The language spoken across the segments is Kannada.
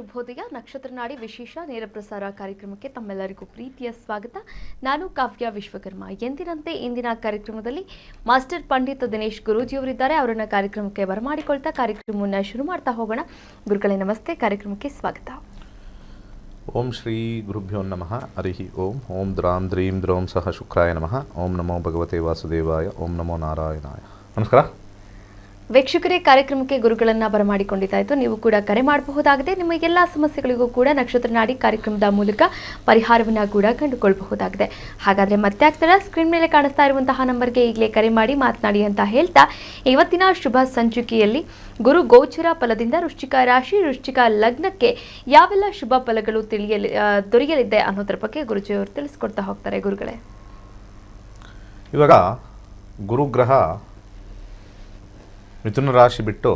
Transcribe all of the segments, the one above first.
ಶುಭೋದಯ ನಕ್ಷತ್ರ ನಾಡಿ ವಿಶೇಷ ನೇರ ಪ್ರಸಾರ ಕಾರ್ಯಕ್ರಮಕ್ಕೆ ತಮ್ಮೆಲ್ಲರಿಗೂ ಪ್ರೀತಿಯ ಸ್ವಾಗತ. ನಾನು ಕಾವ್ಯ ವಿಶ್ವಕರ್ಮ. ಎಂದಿನಂತೆ ಇಂದಿನ ಕಾರ್ಯಕ್ರಮದಲ್ಲಿ ಮಾಸ್ಟರ್ ಪಂಡಿತ್ ದಿನೇಶ್ ಗುರೂಜಿಯವರಿದ್ದಾರೆ. ಅವರನ್ನ ಕಾರ್ಯಕ್ರಮಕ್ಕೆ ಬರಮಾಡಿಕೊಳ್ತಾ ಕಾರ್ಯಕ್ರಮವನ್ನು ಶುರು ಮಾಡ್ತಾ ಹೋಗೋಣ. ಗುರುಗಳೇ ನಮಸ್ತೆ, ಕಾರ್ಯಕ್ರಮಕ್ಕೆ ಸ್ವಾಗತ. ಓಂ ಶ್ರೀ ಗುರುಭ್ಯೋ ನಮಃ. ಹರಿ ಓಂ. ಓಂ ದ್ರಾಂ ದ್ರೀಂ ದ್ರೌಂ ಸಹ ಶುಕ್ರಾಯ ನಮಃ. ಓಂ ನಮೋ ಭಗವತೆ ವಾಸುದೇವಾಯ. ಓಂ ನಮೋ ನಾರಾಯಣಾಯ. ನಮಸ್ಕಾರ ವೀಕ್ಷಕರೇ, ಕಾರ್ಯಕ್ರಮಕ್ಕೆ ಗುರುಗಳನ್ನ ಬರಮಾಡಿಕೊಂಡಿದ್ದಾಯಿತು. ನೀವು ಕೂಡ ಕರೆ ಮಾಡಬಹುದಾಗಿದೆ. ನಿಮ್ಮ ಎಲ್ಲ ಸಮಸ್ಯೆಗಳಿಗೂ ಕೂಡ ನಕ್ಷತ್ರ ನಾಡಿ ಕಾರ್ಯಕ್ರಮದ ಮೂಲಕ ಪರಿಹಾರವನ್ನು ಕೂಡ ಕಂಡುಕೊಳ್ಳಬಹುದಾಗಿದೆ. ಹಾಗಾದರೆ ಮತ್ತೆ ಆಗ್ತಾರ ಸ್ಕ್ರೀನ್ ಮೇಲೆ ಕಾಣಿಸ್ತಾ ಇರುವಂತಹ ನಂಬರ್ಗೆ ಈಗಲೇ ಕರೆ ಮಾಡಿ ಮಾತನಾಡಿ ಅಂತ ಹೇಳ್ತಾ, ಇವತ್ತಿನ ಶುಭ ಸಂಚಿಕೆಯಲ್ಲಿ ಗುರು ಗೋಚರ ಫಲದಿಂದ ವೃಶ್ಚಿಕ ರಾಶಿ, ವೃಶ್ಚಿಕ ಲಗ್ನಕ್ಕೆ ಯಾವೆಲ್ಲ ಶುಭ ಫಲಗಳು ದೊರೆಯಲಿದೆ ಅನ್ನೋದ್ರ ಬಗ್ಗೆ ಗುರುಜಿಯವರು ತಿಳಿಸ್ಕೊಡ್ತಾ ಹೋಗ್ತಾರೆ. ಗುರುಗಳೇ, ಇವಾಗ ಗುರುಗ್ರಹ ಮಿಥುನ ರಾಶಿ ಬಿಟ್ಟು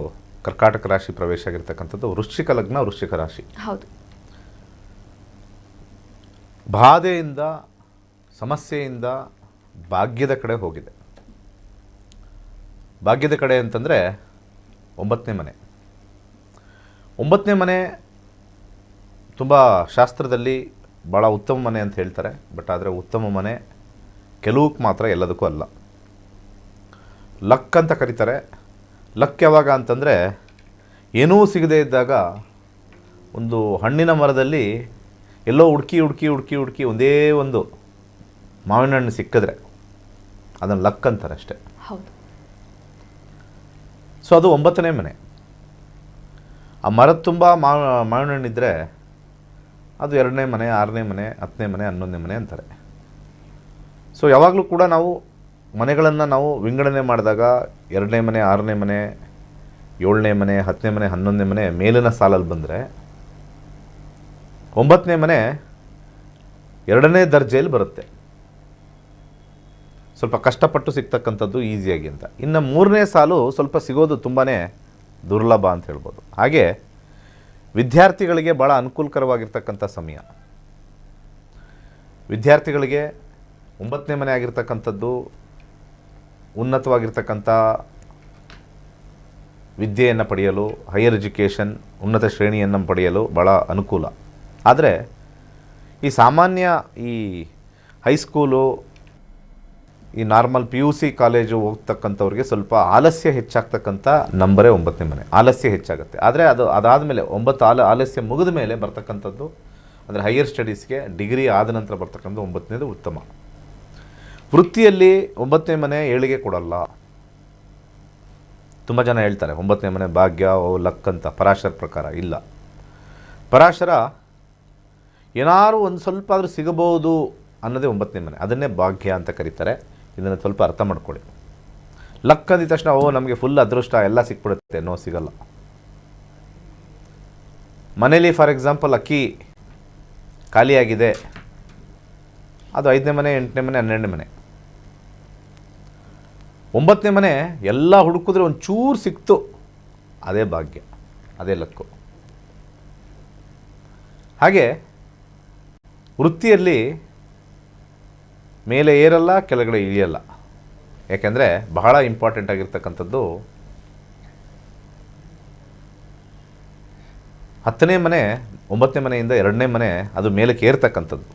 ಕರ್ಕಾಟಕ ರಾಶಿ ಪ್ರವೇಶ ಆಗಿರ್ತಕ್ಕಂಥದ್ದು ವೃಶ್ಚಿಕ ಲಗ್ನ, ವೃಶ್ಚಿಕ ರಾಶಿ. ಹೌದು. ಬಾಧೆಯಿಂದ, ಸಮಸ್ಯೆಯಿಂದ ಭಾಗ್ಯದ ಕಡೆ ಹೋಗಿದೆ. ಭಾಗ್ಯದ ಕಡೆ ಅಂತಂದರೆ 9ನೇ ಮನೆ. 9ನೇ ಮನೆ ತುಂಬ ಶಾಸ್ತ್ರದಲ್ಲಿ ಭಾಳ ಉತ್ತಮ ಮನೆ ಅಂತ ಹೇಳ್ತಾರೆ. ಬಟ್ ಆದರೆ ಉತ್ತಮ ಮನೆ ಕೆಲವಕ್ಕೆ ಮಾತ್ರ, ಎಲ್ಲದಕ್ಕೂ ಅಲ್ಲ. ಲಕ್ ಅಂತ ಕರೀತಾರೆ. ಲಕ್ ಯಾವಾಗ ಅಂತಂದರೆ, ಏನೂ ಸಿಗದೇ ಇದ್ದಾಗ ಒಂದು ಹಣ್ಣಿನ ಮರದಲ್ಲಿ ಎಲ್ಲೋ ಹುಡುಕಿ ಒಂದೇ ಒಂದು ಮಾವಿನ ಹಣ್ಣು ಸಿಕ್ಕಿದ್ರೆ ಅದನ್ನು ಲಕ್ ಅಂತಾರೆ ಅಷ್ಟೆ. ಹೌದು. ಸೊ ಅದು 9ನೇ ಮನೆ. ಆ ಮರದ ತುಂಬ ಮಾವಿನ ಹಣ್ಣಿದ್ದರೆ ಅದು 2ನೇ ಮನೆ, 6ನೇ ಮನೆ, 10ನೇ ಮನೆ, 11ನೇ ಮನೆ ಅಂತಾರೆ. ಸೊ ಯಾವಾಗಲೂ ಕೂಡ ನಾವು ಮನೆಗಳನ್ನು ನಾವು ವಿಂಗಡಣೆ ಮಾಡಿದಾಗ 2ನೇ ಮನೆ, 6ನೇ ಮನೆ, 7ನೇ ಮನೆ, 10ನೇ ಮನೆ, 11ನೇ ಮನೆ ಮೇಲಿನ ಸಾಲಲ್ಲಿ ಬಂದರೆ 9ನೇ ಮನೆ 2ನೇ ದರ್ಜೆಯಲ್ಲಿ ಬರುತ್ತೆ. ಸ್ವಲ್ಪ ಕಷ್ಟಪಟ್ಟು ಸಿಗ್ತಕ್ಕಂಥದ್ದು ಈಸಿಯಾಗಿ ಅಂತ. ಇನ್ನು 3ನೇ ಸಾಲು ಸ್ವಲ್ಪ ಸಿಗೋದು ತುಂಬಾ ದುರ್ಲಭ ಅಂತ ಹೇಳ್ಬೋದು. ಹಾಗೆ ವಿದ್ಯಾರ್ಥಿಗಳಿಗೆ ಭಾಳ ಅನುಕೂಲಕರವಾಗಿರ್ತಕ್ಕಂಥ ಸಮಯ. ವಿದ್ಯಾರ್ಥಿಗಳಿಗೆ 9ನೇ ಮನೆ ಆಗಿರ್ತಕ್ಕಂಥದ್ದು ಉನ್ನತವಾಗಿರ್ತಕ್ಕಂಥ ವಿದ್ಯೆಯನ್ನು ಪಡೆಯಲು, ಹೈಯರ್ ಎಜುಕೇಷನ್, ಉನ್ನತ ಶ್ರೇಣಿಯನ್ನು ಪಡೆಯಲು ಭಾಳ ಅನುಕೂಲ. ಆದರೆ ಈ ಸಾಮಾನ್ಯ ಈ ಹೈಸ್ಕೂಲು, ಈ ನಾರ್ಮಲ್ PUC ಕಾಲೇಜು ಹೋಗ್ತಕ್ಕಂಥವ್ರಿಗೆ ಸ್ವಲ್ಪ ಆಲಸ್ಯ ಹೆಚ್ಚಾಗ್ತಕ್ಕಂಥ ನಂಬರೇ 9ನೇ ಮನೆ. ಆಲಸ್ಯ ಹೆಚ್ಚಾಗುತ್ತೆ. ಆದರೆ ಅದಾದಮೇಲೆ 9 ಆಲಸ್ಯ ಮುಗಿದ ಮೇಲೆ ಬರ್ತಕ್ಕಂಥದ್ದು ಅಂದರೆ ಹೈಯರ್ ಸ್ಟಡೀಸ್ಗೆ ಡಿಗ್ರಿ ಆದ ನಂತರ ಬರ್ತಕ್ಕಂಥ 9ನೇದು ಉತ್ತಮ. ವೃತ್ತಿಯಲ್ಲಿ 9ನೇ ಮನೆ ಏಳಿಗೆ ಕೊಡಲ್ಲ. ತುಂಬ ಜನ ಹೇಳ್ತಾರೆ 9ನೇ ಮನೆ ಭಾಗ್ಯ, ಲಕ್ ಅಂತ. ಪರಾಶರ ಪ್ರಕಾರ ಇಲ್ಲ. ಪರಾಶರ ಏನಾದ್ರು ಒಂದು ಸ್ವಲ್ಪ ಆದರೂ ಸಿಗಬಹುದು ಅನ್ನೋದೇ 9ನೇ ಮನೆ. ಅದನ್ನೇ ಭಾಗ್ಯ ಅಂತ ಕರೀತಾರೆ. ಇದನ್ನು ಸ್ವಲ್ಪ ಅರ್ಥ ಮಾಡ್ಕೊಳ್ಳಿ. ಲಕ್ ಅಂದಿದ ತಕ್ಷಣ ನಮಗೆ ಫುಲ್ ಅದೃಷ್ಟ ಎಲ್ಲ ಸಿಕ್ಬಿಡುತ್ತೆ. ಸಿಗಲ್ಲ. ಮನೇಲಿ ಫಾರ್ ಎಕ್ಸಾಂಪಲ್ ಅಕ್ಕಿ ಖಾಲಿಯಾಗಿದೆ, ಅದು 5ನೇ ಮನೆ, 8ನೇ ಮನೆ, 12ನೇ ಮನೆ. 9ನೇ ಮನೆ ಎಲ್ಲ ಹುಡುಕಿದ್ರೆ ಒಂಚೂರು ಸಿಕ್ತು, ಅದೇ ಭಾಗ್ಯ, ಅದೇ ಲಕ್ಕು. ಹಾಗೆ ವೃತ್ತಿಯಲ್ಲಿ ಮೇಲೆ ಏರಲ್ಲ, ಕೆಳಗಡೆ ಇಳಿಯಲ್ಲ. ಯಾಕೆಂದರೆ ಬಹಳ ಇಂಪಾರ್ಟೆಂಟ್ ಆಗಿರ್ತಕ್ಕಂಥದ್ದು 10ನೇ ಮನೆ 9ನೇ ಮನೆಯಿಂದ 2ನೇ ಮನೆ ಅದು ಮೇಲಕ್ಕೆ ಏರ್ತಕ್ಕಂಥದ್ದು.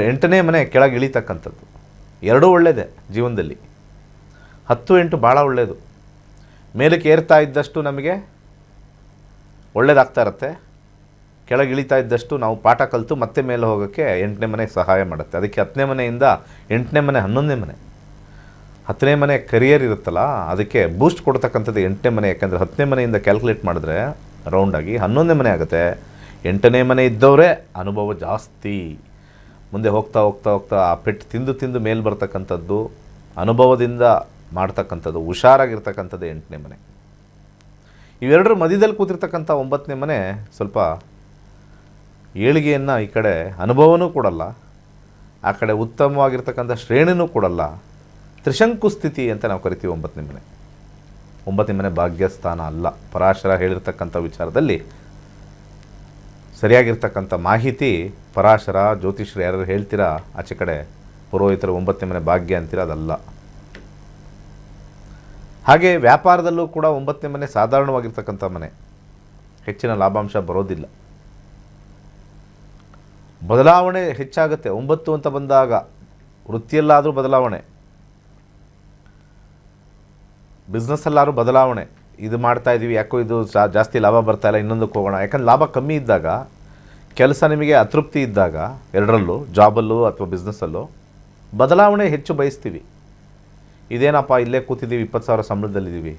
8ನೇ ಮನೆ ಕೆಳಗೆ ಇಳಿತಕ್ಕಂಥದ್ದು. ಎರಡೂ ಒಳ್ಳೆಯದೇ ಜೀವನದಲ್ಲಿ. 10, 8 ಭಾಳ ಒಳ್ಳೆಯದು. ಮೇಲಕ್ಕೆ ಏರ್ತಾ ಇದ್ದಷ್ಟು ನಮಗೆ ಒಳ್ಳೇದಾಗ್ತಾ ಇರುತ್ತೆ. ಕೆಳಗೆ ಇಳಿತಾ ಇದ್ದಷ್ಟು ನಾವು ಪಾಠ ಕಲಿತು ಮತ್ತೆ ಮೇಲೆ ಹೋಗೋಕ್ಕೆ 8ನೇ ಮನೆ ಸಹಾಯ ಮಾಡುತ್ತೆ. ಅದಕ್ಕೆ 10ನೇ ಮನೆಯಿಂದ 8ನೇ ಮನೆ, 11ನೇ ಮನೆ. 10ನೇ ಮನೆ ಕರಿಯರ್ ಇರುತ್ತಲ್ಲ, ಅದಕ್ಕೆ ಬೂಸ್ಟ್ ಕೊಡ್ತಕ್ಕಂಥದ್ದು 8ನೇ ಮನೆ. ಯಾಕೆಂದರೆ 10ನೇ ಮನೆಯಿಂದ ಕ್ಯಾಲ್ಕುಲೇಟ್ ಮಾಡಿದ್ರೆ ರೌಂಡಾಗಿ 11ನೇ ಮನೆ ಆಗುತ್ತೆ. 8ನೇ ಮನೆ ಇದ್ದವರೇ ಅನುಭವ ಜಾಸ್ತಿ. ಮುಂದೆ ಹೋಗ್ತಾ ಹೋಗ್ತಾ ಹೋಗ್ತಾ ಆ ಪೆಟ್ಟು ತಿಂದು ಮೇಲೆ ಬರ್ತಕ್ಕಂಥದ್ದು, ಅನುಭವದಿಂದ ಮಾಡ್ತಕ್ಕಂಥದ್ದು, ಹುಷಾರಾಗಿರ್ತಕ್ಕಂಥದ್ದು 8ನೇ ಮನೆ. ಇವೆರಡರ ಮಧ್ಯದಲ್ಲಿ ಕೂತಿರ್ತಕ್ಕಂಥ 9ನೇ ಮನೆ ಸ್ವಲ್ಪ ಏಳಿಗೆಯನ್ನು, ಈ ಕಡೆ ಅನುಭವನೂ ಕೊಡಲ್ಲ, ಆ ಕಡೆ ಉತ್ತಮವಾಗಿರ್ತಕ್ಕಂಥ ಶ್ರೇಣಿನೂ ಕೊಡಲ್ಲ. ತ್ರಿಶಂಕು ಸ್ಥಿತಿ ಅಂತ ನಾವು ಕರಿತೀವಿ 9ನೇ ಮನೆ. 9ನೇ ಮನೆ ಭಾಗ್ಯಸ್ಥಾನ ಅಲ್ಲ. ಪರಾಶರ ಹೇಳಿರ್ತಕ್ಕಂಥ ವಿಚಾರದಲ್ಲಿ ಸರಿಯಾಗಿರ್ತಕ್ಕಂಥ ಮಾಹಿತಿ ಪರಾಶರ, ಜ್ಯೋತಿಷ್ಯರು ಯಾರು ಹೇಳ್ತೀರಾ, ಆಚೆ ಕಡೆ ಪುರೋಹಿತರು 9ನೇ ಮನೆ ಭಾಗ್ಯ ಅಂತೀರ, ಅದಲ್ಲ. ಹಾಗೆ ವ್ಯಾಪಾರದಲ್ಲೂ ಕೂಡ 9ನೇ ಮನೆ ಸಾಧಾರಣವಾಗಿರ್ತಕ್ಕಂಥ ಮನೆ. ಹೆಚ್ಚಿನ ಲಾಭಾಂಶ ಬರೋದಿಲ್ಲ. ಬದಲಾವಣೆ ಹೆಚ್ಚಾಗುತ್ತೆ. 9 ಅಂತ ಬಂದಾಗ ವೃತ್ತಿಯಲ್ಲಾದರೂ ಬದಲಾವಣೆ, ಬಿಸ್ನೆಸ್ಸಲ್ಲಾದ್ರೂ ಬದಲಾವಣೆ. ಇದು ಮಾಡ್ತಾಯಿದ್ದೀವಿ, ಯಾಕೋ ಇದು ಜಾಸ್ತಿ ಲಾಭ ಬರ್ತಾಯಿಲ್ಲ, ಇನ್ನೊಂದಕ್ಕೆ ಹೋಗೋಣ. ಯಾಕಂದ್ರೆ ಲಾಭ ಕಮ್ಮಿ ಇದ್ದಾಗ, ಕೆಲಸ ನಿಮಗೆ ಅತೃಪ್ತಿ ಇದ್ದಾಗ, ಎರಡರಲ್ಲೂ ಜಾಬಲ್ಲೂ ಅಥವಾ ಬಿಸ್ನೆಸ್ಸಲ್ಲೂ ಬದಲಾವಣೆ ಹೆಚ್ಚು ಬಯಸ್ತೀವಿ. ಇದೇನಪ್ಪ ಇಲ್ಲೇ ಕೂತಿದ್ದೀವಿ, 20,000 ಸಂಬಳದಲ್ಲಿದ್ದೀವಿ,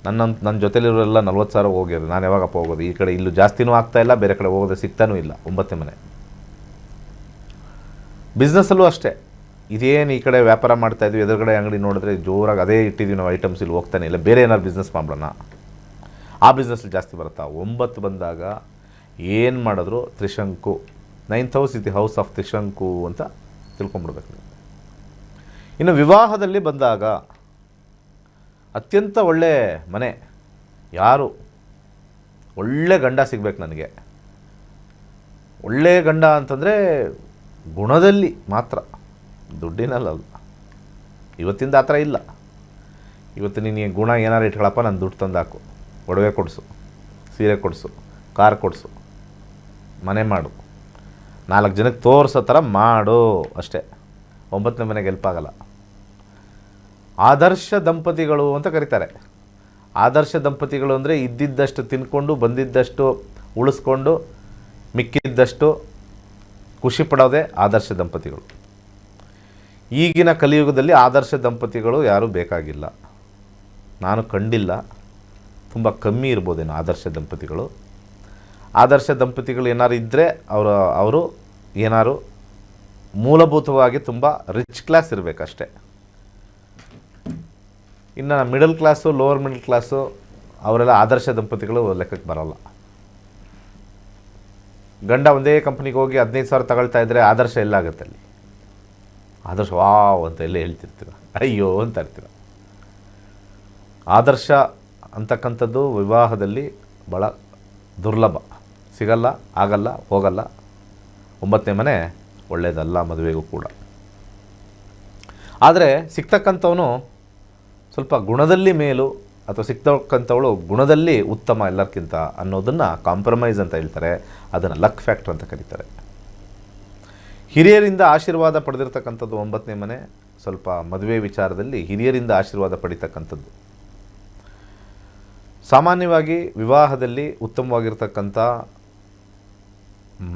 ನನ್ನ ಜೊತೆಲಿರೋರೆಲ್ಲ 40,000 ಹೋಗ್ಯಾರ, ನಾನು ಯಾವಾಗಪ್ಪ ಹೋಗೋದು? ಈ ಕಡೆ ಇಲ್ಲೂ ಜಾಸ್ತಿನೂ ಆಗ್ತಾಯಿಲ್ಲ, ಬೇರೆ ಕಡೆ ಹೋಗೋದು ಸಿಗ್ತಾನೂ ಇಲ್ಲ. 9ನೇ ಮನೆ. ಬಿಸ್ನೆಸ್ಸಲ್ಲೂ ಅಷ್ಟೇ. ಇದೇನು ಈ ಕಡೆ ವ್ಯಾಪಾರ ಮಾಡ್ತಾಯಿದ್ವಿ, ಎದುರುಗಡೆ ಅಂಗಡಿ ನೋಡಿದ್ರೆ ಜೋರಾಗಿ ಅದೇ ಇಟ್ಟಿದ್ದೀವಿ ನಾವು ಐಟಮ್ಸ್, ಇಲ್ಲಿ ಹೋಗ್ತಾನೆ ಇಲ್ಲ, ಬೇರೆ ಏನಾದ್ರು ಬಿಸ್ನೆಸ್ ಮಾಡೋಣ, ಆ ಬಿಸ್ನೆಸ್ಸಲ್ಲಿ ಜಾಸ್ತಿ ಬರುತ್ತಾ. 9 ಬಂದಾಗ ಏನು ಮಾಡಿದ್ರು Trishanku. 9th house is the house of Trishanku ಅಂತ ತಿಳ್ಕೊಂಬಿಡ್ಬೇಕು. ಇನ್ನು ವಿವಾಹದಲ್ಲಿ ಬಂದಾಗ ಅತ್ಯಂತ ಒಳ್ಳೆ ಮನೆ. ಯಾರು ಒಳ್ಳೆ ಗಂಡ ಸಿಗಬೇಕು ನನಗೆ. ಒಳ್ಳೆ ಗಂಡ ಅಂತಂದರೆ ಗುಣದಲ್ಲಿ ಮಾತ್ರ, ದುಡ್ಡಿನಲ್ಲ. ಇವತ್ತಿಂದ ಆ ಥರ ಇಲ್ಲ. ಇವತ್ತು ನೀನು ಗುಣ ಏನಾರು ಇಟ್ಕೊಳಪ್ಪ, ನಾನು ದುಡ್ಡು ತಂದು ಹಾಕು, ಒಡವೆ ಕೊಡಿಸು, ಸೀರೆ ಕೊಡಿಸು, ಕಾರ್ ಕೊಡಿಸು, ಮನೆ ಮಾಡು, 4 ಜನಕ್ಕೆ ತೋರಿಸೋ ಥರ ಮಾಡು ಅಷ್ಟೇ. 9ನೇ ಮನೆಗೆ ಹೆಲ್ಪ್ ಆಗಲ್ಲ. ಆದರ್ಶ ದಂಪತಿಗಳು ಅಂತ ಕರೀತಾರೆ. ಆದರ್ಶ ದಂಪತಿಗಳು ಅಂದರೆ ಇದ್ದಿದ್ದಷ್ಟು ತಿನ್ಕೊಂಡು, ಬಂದಿದ್ದಷ್ಟು ಉಳಿಸ್ಕೊಂಡು, ಮಿಕ್ಕಿದ್ದಷ್ಟು ಖುಷಿ ಪಡೋದೇ ಆದರ್ಶ ದಂಪತಿಗಳು. ಈಗಿನ ಕಲಿಯುಗದಲ್ಲಿ ಆದರ್ಶ ದಂಪತಿಗಳು ಯಾರೂ ಬೇಕಾಗಿಲ್ಲ. ನಾನು ಕಂಡಿಲ್ಲ. ತುಂಬ ಕಮ್ಮಿ ಇರ್ಬೋದೇನೋ ಆದರ್ಶ ದಂಪತಿಗಳು. ಆದರ್ಶ ದಂಪತಿಗಳು ಏನಾರು ಇದ್ದರೆ ಅವರು ಏನಾರು ಮೂಲಭೂತವಾಗಿ ತುಂಬ ರಿಚ್ ಕ್ಲಾಸ್ ಇರಬೇಕಷ್ಟೆ. ಇನ್ನು middle class, lower middle class ಅವರೆಲ್ಲ ಆದರ್ಶ ದಂಪತಿಗಳು ಲೆಕ್ಕಕ್ಕೆ ಬರೋಲ್ಲ. ಗಂಡ ಒಂದೇ ಕಂಪ್ನಿಗೆ ಹೋಗಿ 15,000 ತಗೊಳ್ತಾ ಇದ್ದರೆ ಆದರ್ಶ ಎಲ್ಲಾಗುತ್ತೆ ಅಲ್ಲಿ? ಆದರ್ಶ ವಾವ್ ಅಂತ ಎಲ್ಲ ಹೇಳ್ತಿರ್ತೀರ, ಅಯ್ಯೋ ಅಂತ ಇರ್ತೀರ. ಆದರ್ಶ ಅಂತಕ್ಕಂಥದ್ದು ವಿವಾಹದಲ್ಲಿ ಭಾಳ ದುರ್ಲಭ. ಸಿಗಲ್ಲ, ಆಗಲ್ಲ, ಹೋಗಲ್ಲ. 9ನೇ ಮನೆ ಒಳ್ಳೆಯದಲ್ಲ ಮದುವೆಗೂ ಕೂಡ. ಆದರೆ ಸಿಗ್ತಕ್ಕಂಥವನು ಸ್ವಲ್ಪ ಗುಣದಲ್ಲಿ ಮೇಲು, ಅಥವಾ ಸಿಗ್ತಕ್ಕಂಥವಳು ಗುಣದಲ್ಲಿ ಉತ್ತಮ ಎಲ್ಲರಿಗಿಂತ ಅನ್ನೋದನ್ನು ಕಾಂಪ್ರಮೈಸ್ ಅಂತ ಹೇಳ್ತಾರೆ. ಅದನ್ನು ಲಕ್ ಫ್ಯಾಕ್ಟರ್ ಅಂತ ಕರೀತಾರೆ. ಹಿರಿಯರಿಂದ ಆಶೀರ್ವಾದ ಪಡೆದಿರ್ತಕ್ಕಂಥದ್ದು 9ನೇ ಮನೆ. ಸ್ವಲ್ಪ ಮದುವೆ ವಿಚಾರದಲ್ಲಿ ಹಿರಿಯರಿಂದ ಆಶೀರ್ವಾದ ಪಡಿತಕ್ಕಂಥದ್ದು. ಸಾಮಾನ್ಯವಾಗಿ ವಿವಾಹದಲ್ಲಿ ಉತ್ತಮವಾಗಿರ್ತಕ್ಕಂಥ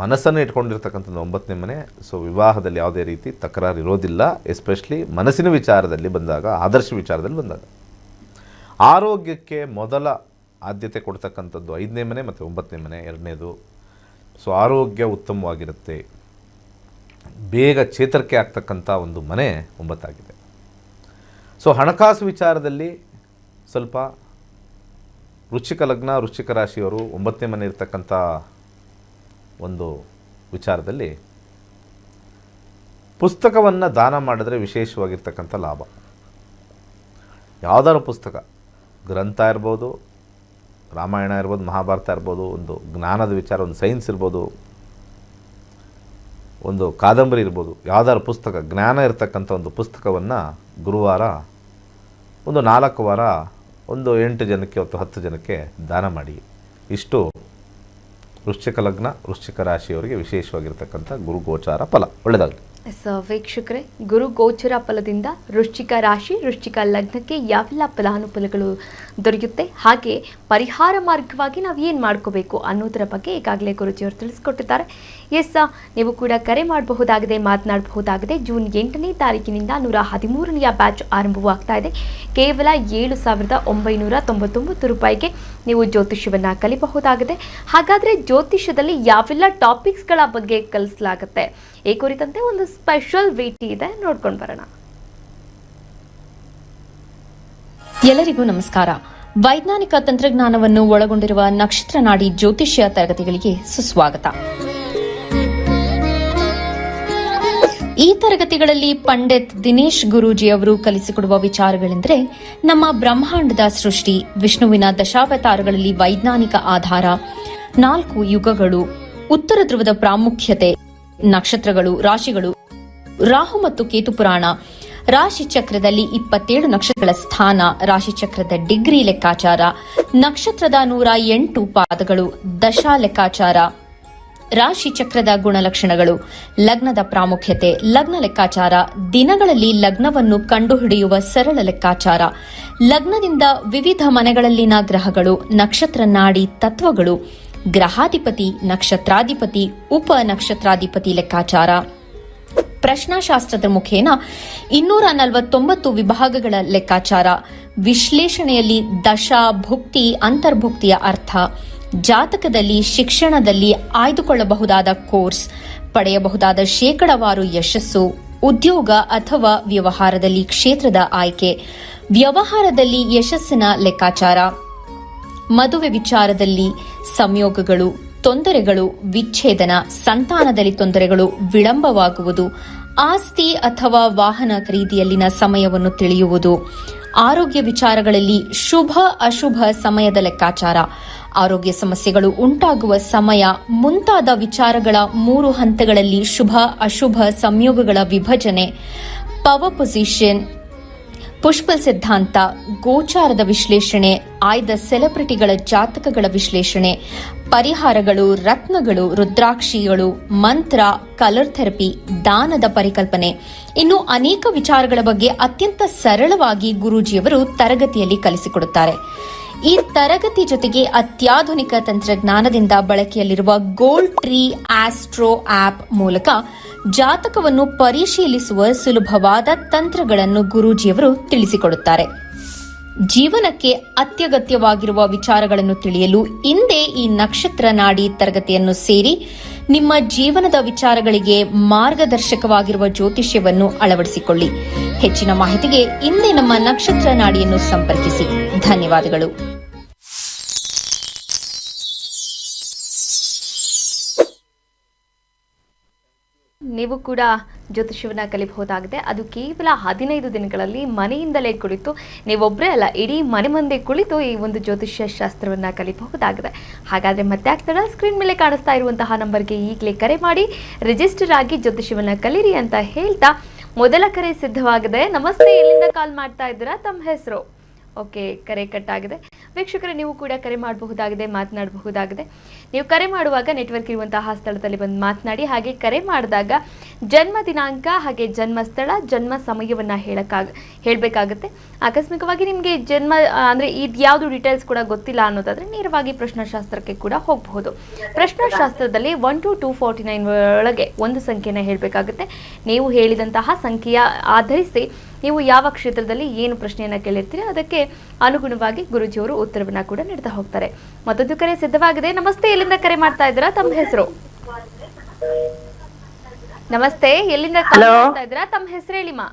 ಮನಸ್ಸನ್ನು ಇಟ್ಕೊಂಡಿರ್ತಕ್ಕಂಥದ್ದು 9ನೇ ಮನೆ. ಸೊ ವಿವಾಹದಲ್ಲಿ ಯಾವುದೇ ರೀತಿ ತಕರಾರು ಇರೋದಿಲ್ಲ. ಎಸ್ಪೆಷಲಿ ಮನಸ್ಸಿನ ವಿಚಾರದಲ್ಲಿ ಬಂದಾಗ, ಆದರ್ಶ ವಿಚಾರದಲ್ಲಿ ಬಂದಾಗ. ಆರೋಗ್ಯಕ್ಕೆ ಮೊದಲ ಆದ್ಯತೆ ಕೊಡ್ತಕ್ಕಂಥದ್ದು 5ನೇ ಮನೆ ಮತ್ತು 9ನೇ ಮನೆ ಎರಡನೇದು. ಸೊ ಆರೋಗ್ಯ ಉತ್ತಮವಾಗಿರುತ್ತೆ. ಬೇಗ ಚೇತರಿಕೆ ಆಗ್ತಕ್ಕಂಥ ಒಂದು ಮನೆ 9 ಆಗಿದೆ. ಸೊ ಹಣಕಾಸು ವಿಚಾರದಲ್ಲಿ ಸ್ವಲ್ಪ ವೃಶ್ಚಿಕ ಲಗ್ನ, ವೃಶ್ಚಿಕ ರಾಶಿಯವರು 9ನೇ ಮನೆ ಇರ್ತಕ್ಕಂಥ ಒಂದು ವಿಚಾರದಲ್ಲಿ ಪುಸ್ತಕವನ್ನು ದಾನ ಮಾಡಿದ್ರೆ ವಿಶೇಷವಾಗಿರ್ತಕ್ಕಂಥ ಲಾಭ. ಯಾವುದಾದ್ರು ಪುಸ್ತಕ, ಗ್ರಂಥ ಇರ್ಬೋದು, ರಾಮಾಯಣ ಇರ್ಬೋದು, ಮಹಾಭಾರತ ಇರ್ಬೋದು, ಒಂದು ಜ್ಞಾನದ ವಿಚಾರ, ಒಂದು ಸೈನ್ಸ್ ಇರ್ಬೋದು, ಒಂದು ಕಾದಂಬರಿ ಇರ್ಬೋದು, ಯಾವುದಾದ್ರು ಪುಸ್ತಕ, ಜ್ಞಾನ ಇರತಕ್ಕಂಥ ಒಂದು ಪುಸ್ತಕವನ್ನು ಗುರುವಾರ ಒಂದು 4 ವಾರ ಒಂದು 8 ಜನಕ್ಕೆ ಅಥವಾ 10 ಜನಕ್ಕೆ ದಾನ ಮಾಡಿ. ಇಷ್ಟು ವೃಶ್ಚಿಕ ಲಗ್ನ, ವೃಶ್ಚಿಕ ರಾಶಿಯವರಿಗೆ ವಿಶೇಷವಾಗಿರ್ತಕ್ಕಂಥ ಗುರು ಗೋಚಾರ ಫಲ. ಒಳ್ಳೆಯದಾಗಲಿ. ವೀಕ್ಷಕರೇ, ಗುರು ಗೋಚರ ಫಲದಿಂದ ವೃಶ್ಚಿಕ ರಾಶಿ, ವೃಶ್ಚಿಕ ಲಗ್ನಕ್ಕೆ ಯಾವೆಲ್ಲ ಫಲಾನುಫಲಗಳು ದೊರೆಯುತ್ತೆ, ಹಾಗೆ ಪರಿಹಾರ ಮಾರ್ಗವಾಗಿ ನಾವು ಏನು ಮಾಡ್ಕೋಬೇಕು ಅನ್ನೋದರ ಬಗ್ಗೆ ಈಗಾಗಲೇ ಗುರುಜಿಯವರು ತಿಳಿಸ್ಕೊಟ್ಟಿದ್ದಾರೆ. ನೀವು ಕೂಡ ಕರೆ ಮಾಡಬಹುದಾಗಿದೆ, ಮಾತನಾಡಬಹುದಾಗಿದೆ. ಜೂನ್ 8ನೇ ತಾರೀಕಿನಿಂದ 113ನೇ ಬ್ಯಾಚ್ ಆರಂಭವಾಗ್ತಾ ಇದೆ. ಕೇವಲ 7,999 ರೂಪಾಯಿಗೆ ನೀವು ಜ್ಯೋತಿಷ್ಯವನ್ನು ಕಲಿಬಹುದಾಗಿದೆ. ಹಾಗಾದರೆ ಜ್ಯೋತಿಷ್ಯದಲ್ಲಿ ಯಾವೆಲ್ಲ ಟಾಪಿಕ್ಸ್ಗಳ ಬಗ್ಗೆ ಕಲಿಸಲಾಗುತ್ತೆ, ಈ ಕುರಿತಂತೆ ಒಂದು ಸ್ಪೆಷಲ್ ಭೇಟಿ ಇದೆ, ನೋಡ್ಕೊಂಡು ಬರೋಣ. ಎಲ್ಲರಿಗೂ ನಮಸ್ಕಾರ. ವೈಜ್ಞಾನಿಕ ತಂತ್ರಜ್ಞಾನವನ್ನು ಒಳಗೊಂಡಿರುವ ನಕ್ಷತ್ರ ನಾಡಿ ಜ್ಯೋತಿಷ್ಯ ತರಗತಿಗಳಿಗೆ ಸುಸ್ವಾಗತ. ಈ ತರಗತಿಗಳಲ್ಲಿ ಪಂಡಿತ್ ದಿನೇಶ್ ಗುರೂಜಿ ಅವರು ಕಲಿಸಿಕೊಡುವ ವಿಚಾರಗಳೆಂದರೆ ನಮ್ಮ ಬ್ರಹ್ಮಾಂಡದ ಸೃಷ್ಟಿ, ವಿಷ್ಣುವಿನ ದಶಾವತಾರಗಳಲ್ಲಿ ವೈಜ್ಞಾನಿಕ ಆಧಾರ, 4 ಯುಗಗಳು, ಉತ್ತರ ಧ್ರುವದ ಪ್ರಾಮುಖ್ಯತೆ, ನಕ್ಷತ್ರಗಳು, ರಾಶಿಗಳು, ರಾಹು ಮತ್ತು ಕೇತು ಪುರಾಣ, ರಾಶಿ ಚಕ್ರದಲ್ಲಿ 27 ನಕ್ಷತ್ರಗಳ ಸ್ಥಾನ, ರಾಶಿ ಚಕ್ರದ ಡಿಗ್ರಿ ಲೆಕ್ಕಾಚಾರ, ನಕ್ಷತ್ರದ 108 ಪಾದಗಳು, ದಶಾ ಲೆಕ್ಕಾಚಾರ, ರಾಶಿ ಚಕ್ರದ ಗುಣಲಕ್ಷಣಗಳು, ಲಗ್ನದ ಪ್ರಾಮುಖ್ಯತೆ, ಲಗ್ನ ಲೆಕ್ಕಾಚಾರ, ದಿನಗಳಲ್ಲಿ ಲಗ್ನವನ್ನು ಕಂಡುಹಿಡಿಯುವ ಸರಳ ಲೆಕ್ಕಾಚಾರ, ಲಗ್ನದಿಂದ ವಿವಿಧ ಮನೆಗಳಲ್ಲಿನ ಗ್ರಹಗಳು, ನಕ್ಷತ್ರ ನಾಡಿ ತತ್ವಗಳು, ಗ್ರಹಾಧಿಪತಿ, ನಕ್ಷತ್ರಾಧಿಪತಿ, ಉಪ ನಕ್ಷತ್ರಾಧಿಪತಿ ಲೆಕ್ಕಾಚಾರ, ಪ್ರಶ್ನಾಶಾಸ್ತ್ರದ ಮುಖೇನ 249 ವಿಭಾಗಗಳ ಲೆಕ್ಕಾಚಾರ, ವಿಶ್ಲೇಷಣೆಯಲ್ಲಿ ದಶಾ, ಭುಕ್ತಿ, ಅಂತರ್ಭುಕ್ತಿಯ ಅರ್ಥ, ಜಾತಕದಲ್ಲಿ, ಶಿಕ್ಷಣದಲ್ಲಿ ಆಯ್ದುಕೊಳ್ಳಬಹುದಾದ ಕೋರ್ಸ್, ಪಡೆಯಬಹುದಾದ ಶೇಕಡವಾರು ಯಶಸ್ಸು, ಉದ್ಯೋಗ ಅಥವಾ ವ್ಯವಹಾರದಲ್ಲಿ ಕ್ಷೇತ್ರದ ಆಯ್ಕೆ, ವ್ಯವಹಾರದಲ್ಲಿ ಯಶಸ್ಸಿನ ಲೆಕ್ಕಾಚಾರ, ಮದುವೆ ವಿಚಾರದಲ್ಲಿ ಸಂಯೋಗಗಳು, ತೊಂದರೆಗಳು, ವಿಚ್ಛೇದನ, ಸಂತಾನದಲ್ಲಿ ತೊಂದರೆಗಳು, ವಿಳಂಬವಾಗುವುದು, ಆಸ್ತಿ ಅಥವಾ ವಾಹನ ಖರೀದಿಯಲ್ಲಿನ ಸಮಯವನ್ನು ತಿಳಿಯುವುದು, ಆರೋಗ್ಯ ವಿಚಾರಗಳಲ್ಲಿ ಶುಭ ಅಶುಭ ಸಮಯದ ಲೆಕ್ಕಾಚಾರ, ಆರೋಗ್ಯ ಸಮಸ್ಯೆಗಳು ಉಂಟಾಗುವ ಸಮಯ ಮುಂತಾದ ವಿಚಾರಗಳ 3 ಹಂತಗಳಲ್ಲಿ ಶುಭ ಅಶುಭ ಸಂಯೋಗಗಳ ವಿಭಜನೆ, ಪವರ್ ಪೊಸಿಷನ್, ಪುಷ್ಪಲ್ ಸಿದ್ಧಾಂತ, ಗೋಚಾರದ ವಿಶ್ಲೇಷಣೆ, ಆಯ್ದ ಸೆಲೆಬ್ರಿಟಿಗಳ ಜಾತಕಗಳ ವಿಶ್ಲೇಷಣೆ, ಪರಿಹಾರಗಳು, ರತ್ನಗಳು, ರುದ್ರಾಕ್ಷಿಗಳು, ಮಂತ್ರ, ಕಲರ್ ಥೆರಪಿ, ದಾನದ ಪರಿಕಲ್ಪನೆ, ಇನ್ನು ಅನೇಕ ವಿಚಾರಗಳ ಬಗ್ಗೆ ಅತ್ಯಂತ ಸರಳವಾಗಿ ಗುರೂಜಿಯವರು ತರಗತಿಯಲ್ಲಿ ಕಲಿಸಿಕೊಡುತ್ತಾರೆ. ಈ ತರಗತಿ ಜೊತೆಗೆ ಅತ್ಯಾಧುನಿಕ ತಂತ್ರಜ್ಞಾನದಿಂದ ಬಳಕೆಯಲ್ಲಿರುವ ಗೋಲ್ಡ್ ಟ್ರೀ ಆಸ್ಟ್ರೋ ಆಪ್ ಮೂಲಕ ಜಾತಕವನ್ನು ಪರಿಶೀಲಿಸುವ ಸುಲಭವಾದ ತಂತ್ರಗಳನ್ನು ಗುರೂಜಿಯವರು ತಿಳಿಸಿಕೊಡುತ್ತಾರೆ. ಜೀವನಕ್ಕೆ ಅತ್ಯಗತ್ಯವಾಗಿರುವ ವಿಚಾರಗಳನ್ನು ತಿಳಿಯಲು ಇಂದೇ ಈ ನಕ್ಷತ್ರ ನಾಡಿ ತರಗತಿಯನ್ನು ಸೇರಿ ನಿಮ್ಮ ಜೀವನದ ವಿಚಾರಗಳಿಗೆ ಮಾರ್ಗದರ್ಶಕವಾಗಿರುವ ಜ್ಯೋತಿಷ್ಯವನ್ನು ಅಳವಡಿಸಿಕೊಳ್ಳಿ. ಹೆಚ್ಚಿನ ಮಾಹಿತಿಗೆ ಇಂದೇ ನಮ್ಮ ನಕ್ಷತ್ರ ನಾಡಿಯನ್ನು ಸಂಪರ್ಕಿಸಿ. ಧನ್ಯವಾದಗಳು. ನೀವು ಕೂಡ ಜ್ಯೋತಿಷ್ಯವನ್ನು ಕಲಿಬಹುದಾಗಿದೆ. ಅದು ಕೇವಲ 15 ದಿನಗಳಲ್ಲಿ ಮನೆಯಿಂದಲೇ ಕುಳಿತು, ನೀವೊಬ್ಬರೇ ಅಲ್ಲ, ಇಡೀ ಮನೆ ಮಂದಿ ಕುಳಿತು ಈ ಒಂದು ಜ್ಯೋತಿಷ್ಯ ಶಾಸ್ತ್ರವನ್ನು ಕಲಿಬಹುದಾಗಿದೆ. ಹಾಗಾದರೆ ಮತ್ತೆ ಆಗ್ತದ ಸ್ಕ್ರೀನ್ ಮೇಲೆ ಕಾಣಿಸ್ತಾ ಇರುವಂತಹ ನಂಬರ್ಗೆ ಈಗಲೇ ಕರೆ ಮಾಡಿ ರಿಜಿಸ್ಟರ್ ಆಗಿ ಜ್ಯೋತಿಷ್ಯವನ್ನು ಕಲೀರಿ ಅಂತ ಹೇಳ್ತಾ ಮೊದಲ ಕರೆ ಸಿದ್ಧವಾಗಿದೆ. ನಮಸ್ತೆ, ಎಲ್ಲಿಂದ ಕಾಲ್ ಮಾಡ್ತಾ ಇದ್ದೀರಾ? ತಮ್ಮ ಹೆಸರು? ಓಕೆ, ಕರೆ ಕಟ್ ಆಗಿದೆ. ವೀಕ್ಷಕರೇ, ನೀವು ಕೂಡ ಕರೆ ಮಾಡಬಹುದಾಗಿದೆ, ಮಾತನಾಡಬಹುದಾಗಿದೆ. ನೀವು ಕರೆ ಮಾಡುವಾಗ ನೆಟ್ವರ್ಕ್ ಇರುವಂತಹ ಸ್ಥಳದಲ್ಲಿ ಬಂದು ಮಾತನಾಡಿ. ಹಾಗೆ ಕರೆ ಮಾಡಿದಾಗ ಜನ್ಮ ದಿನಾಂಕ ಹಾಗೆ ಜನ್ಮ ಸ್ಥಳ, ಜನ್ಮ ಸಮಯವನ್ನು ಹೇಳಬೇಕಾಗುತ್ತೆ. ಆಕಸ್ಮಿಕವಾಗಿ ನಿಮಗೆ ಜನ್ಮ ಅಂದರೆ ಇದು ಯಾವುದು ಡೀಟೇಲ್ಸ್ ಕೂಡ ಗೊತ್ತಿಲ್ಲ ಅನ್ನೋದಾದರೆ ನೇರವಾಗಿ ಪ್ರಶ್ನಾಶಾಸ್ತ್ರಕ್ಕೆ ಕೂಡ ಹೋಗಬಹುದು. ಪ್ರಶ್ನಾಶಾಸ್ತ್ರದಲ್ಲಿ 1 to 249 ಒಳಗೆ ಒಂದು ಸಂಖ್ಯೆನ ಹೇಳಬೇಕಾಗುತ್ತೆ. ನೀವು ಹೇಳಿದಂತಹ ಸಂಖ್ಯೆಯ ಆಧರಿಸಿ ನೀವು ಯಾವ ಕ್ಷೇತ್ರದಲ್ಲಿ ಏನು ಪ್ರಶ್ನೆಯನ್ನು ಕೇಳಿರ್ತೀರಿ ಅದಕ್ಕೆ ಅನುಗುಣವಾಗಿ ಗುರೂಜಿಯವರು ಉತ್ತರವನ್ನು ಕೂಡ ನೀಡ್ತಾ ಹೋಗ್ತಾರೆ. ಮತ್ತೊಂದು ಕರೆ ಸಿದ್ಧವಾಗಿದೆ. ನಮಸ್ತೆ, ಎಲ್ಲಿಂದ ಕರೆ ಮಾಡ್ತಾ ಇದ್ದೀರಾ? ತಮ್ಮ ಹೆಸರು? ನಮಸ್ತೆ, ಎಲ್ಲಿಂದ ಕರೆ ಮಾಡ್ತಾ ಇದ್ದೀರಾ? ತಮ್ಮ ಹೆಸರು ಹೇಳಿಮಾ?